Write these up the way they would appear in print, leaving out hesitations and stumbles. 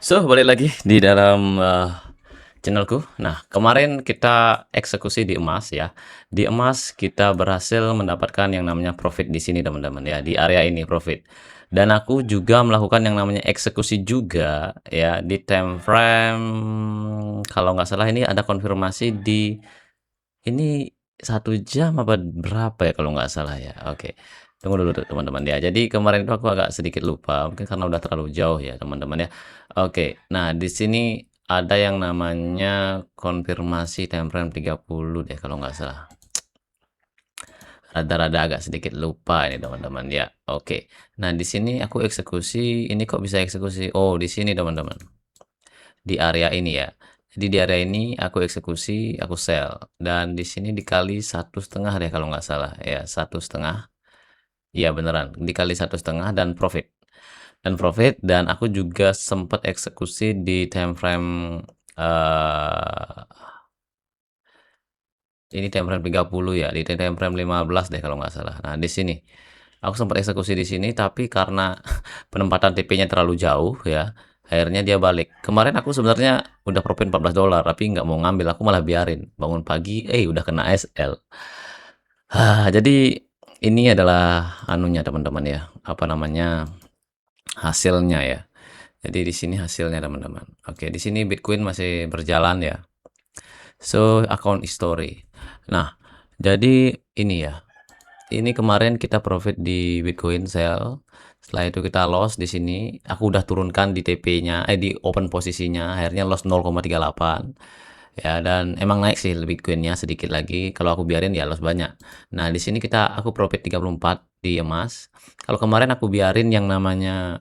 Balik lagi di dalam, channel-ku. Nah, kemarin kita eksekusi di emas ya. Di emas kita berhasil mendapatkan yang namanya profit di sini teman-teman ya, di area ini profit. Dan aku juga melakukan yang namanya eksekusi juga ya di time frame kalau nggak salah ini ada konfirmasi di ini 1 jam apa berapa ya kalau nggak salah ya? Oke, tunggu dulu tuh teman-teman ya. Jadi kemarin itu aku agak sedikit lupa, mungkin karena udah terlalu jauh ya teman-teman ya. Oke, nah di sini ada yang namanya konfirmasi time frame 30 deh kalau nggak salah. Rada-rada agak sedikit lupa ini teman-teman ya. Oke, nah di sini aku eksekusi, ini kok bisa eksekusi? Oh di sini teman-teman, di area ini ya. Jadi di area ini aku eksekusi, aku sell, dan di sini dikali 1,5 deh kalau nggak salah ya, 1,5. Iya beneran, dikali 1,5 dan profit. Dan aku juga sempat eksekusi di time frame eh ini time frame 30 ya, di time frame 15 deh kalau nggak salah. Nah, di sini aku sempat eksekusi di sini tapi karena penempatan TP-nya terlalu jauh ya, akhirnya dia balik. Kemarin aku sebenarnya udah profit $14 tapi nggak mau ngambil, aku malah biarin. Bangun pagi, udah kena SL. Jadi ini adalah anunya teman-teman ya, apa namanya, hasilnya ya. Jadi di sini hasilnya teman-teman. Oke, di sini Bitcoin masih berjalan ya. So, account history. Nah, jadi ini ya. Ini kemarin kita profit di Bitcoin sell. Setelah itu kita loss di sini. Aku udah turunkan di TP-nya, di open posisinya. Akhirnya loss 0,38. Ya, dan emang naik sih Bitcoin-nya sedikit lagi. Kalau aku biarin ya loss banyak. Nah, di sini aku profit 34 di emas. Kalau kemarin aku biarin yang namanya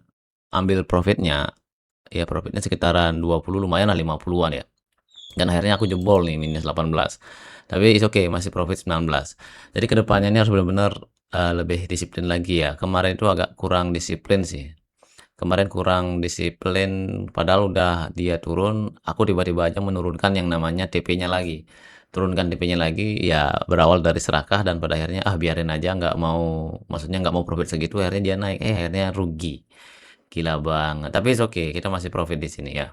ambil profitnya, ya profitnya sekitaran 20, lumayan lah 50-an ya. Dan akhirnya aku jebol nih minus 18. Tapi it's okay, masih profit 19. Jadi kedepannya ini harus benar-benar lebih disiplin lagi ya. Kemarin itu agak kurang disiplin sih. Kemarin kurang disiplin, padahal udah dia turun, aku tiba-tiba aja menurunkan yang namanya TP-nya lagi. Turunkan TP-nya lagi, ya berawal dari serakah dan pada akhirnya biarin aja, nggak mau, maksudnya nggak mau profit segitu, akhirnya dia naik, akhirnya rugi. Gila banget. Tapi it's okay, kita masih profit di sini ya.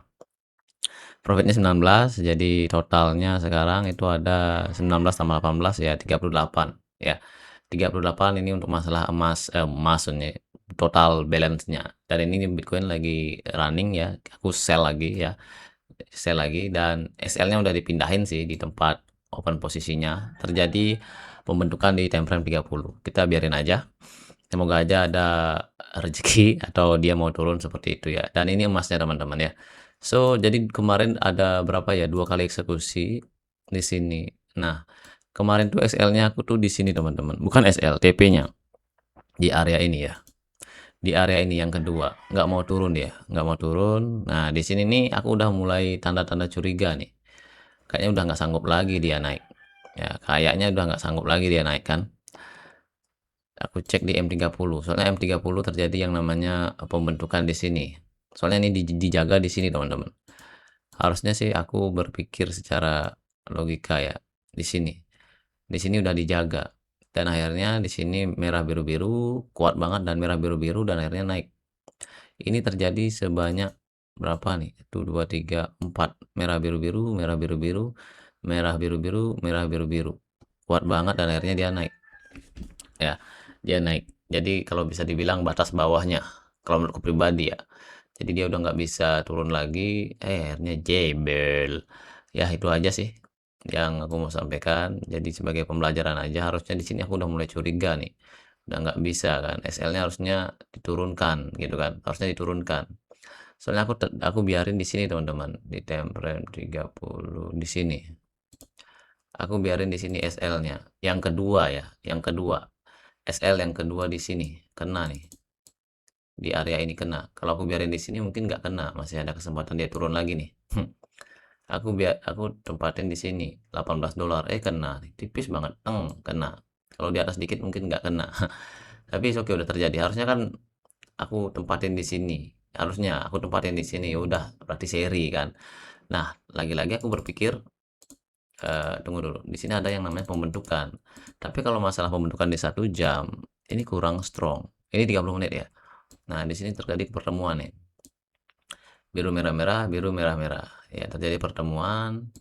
Profitnya 19, jadi totalnya sekarang itu ada 19 tambah 18 ya 38 ya. 38 ini untuk masalah emas ini total balance-nya. Dan ini Bitcoin lagi running ya, aku sell lagi ya. Sell lagi dan SL-nya udah dipindahin sih di tempat open posisinya. Terjadi pembentukan di time frame 30. Kita biarin aja. Semoga aja ada rezeki atau dia mau turun seperti itu ya. Dan ini emasnya teman-teman ya. So, jadi kemarin ada berapa ya? 2 kali eksekusi di sini. Nah, kemarin tuh SL-nya aku tuh di sini teman-teman. Bukan SL, TP-nya di area ini ya. Di area ini yang kedua, nggak mau turun dia, nggak mau turun. Nah, di sini nih aku udah mulai tanda-tanda curiga nih. Kayaknya udah nggak sanggup lagi dia naik. Ya, kayaknya udah nggak sanggup lagi dia naik kan. Aku cek di M30. Soalnya M30 terjadi yang namanya pembentukan di sini. Soalnya ini dijaga di sini, teman-teman. Harusnya sih aku berpikir secara logika ya. Di sini. Di sini udah dijaga. Dan akhirnya di sini merah biru-biru, kuat banget dan merah biru-biru dan akhirnya naik. Ini terjadi sebanyak berapa nih? 1, 2, 3, 4. Merah biru-biru, merah biru-biru, merah biru-biru, merah biru-biru. Kuat banget dan akhirnya dia naik. Ya, dia naik. Jadi kalau bisa dibilang batas bawahnya, kalau menurutku pribadi ya. Jadi dia udah nggak bisa turun lagi, akhirnya jebel. Ya itu aja sih yang aku mau sampaikan. Jadi sebagai pembelajaran aja, harusnya di sini aku udah mulai curiga nih. Udah nggak bisa kan, SL-nya harusnya diturunkan gitu kan, harusnya diturunkan. Soalnya aku biarin di sini teman-teman, di time frame 30 di sini. Aku biarin di sini SL-nya. Yang kedua ya, yang kedua. SL yang kedua di sini kena nih, di area ini kena. Kalau aku biarin di sini mungkin nggak kena, masih ada kesempatan dia turun lagi nih. Aku tempatin di sini $18, kena nih, tipis banget, kena. Kalau di atas dikit mungkin nggak kena. Tapi oke udah terjadi. Harusnya kan aku tempatin di sini. Harusnya aku tempatin di sini, ya udah berarti seri kan. Nah, lagi-lagi aku berpikir tunggu dulu. Di sini ada yang namanya pembentukan. Tapi kalau masalah pembentukan di 1 jam, ini kurang strong. Ini 30 menit ya. Nah, di sini terjadi pertemuan nih. biru merah-merah, biru merah-merah. Ya, terjadi pertemuan.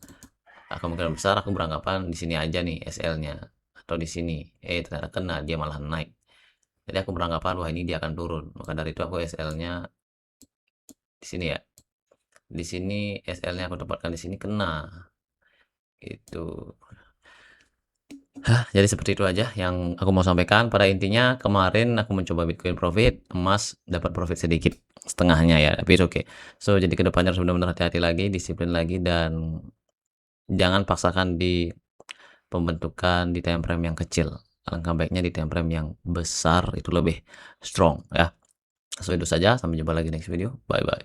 Kemungkinan besar aku beranggapan di sini aja nih SL-nya atau di sini. Ternyata kena, dia malah naik. Jadi aku beranggapan wah ini dia akan turun. Maka dari itu aku SL-nya di sini ya. Di sini SL-nya aku dapatkan di sini kena. Itu. Jadi seperti itu aja yang aku mau sampaikan. Pada intinya kemarin aku mencoba Bitcoin profit, emas dapat profit sedikit, setengahnya ya, tapi it's okay. So jadi kedepannya harus benar-benar hati-hati lagi, disiplin lagi, dan jangan paksakan di pembentukan di time frame yang kecil. Alangkah baiknya di time frame yang besar itu lebih strong ya. So itu saja, sampai jumpa lagi next video. Bye bye.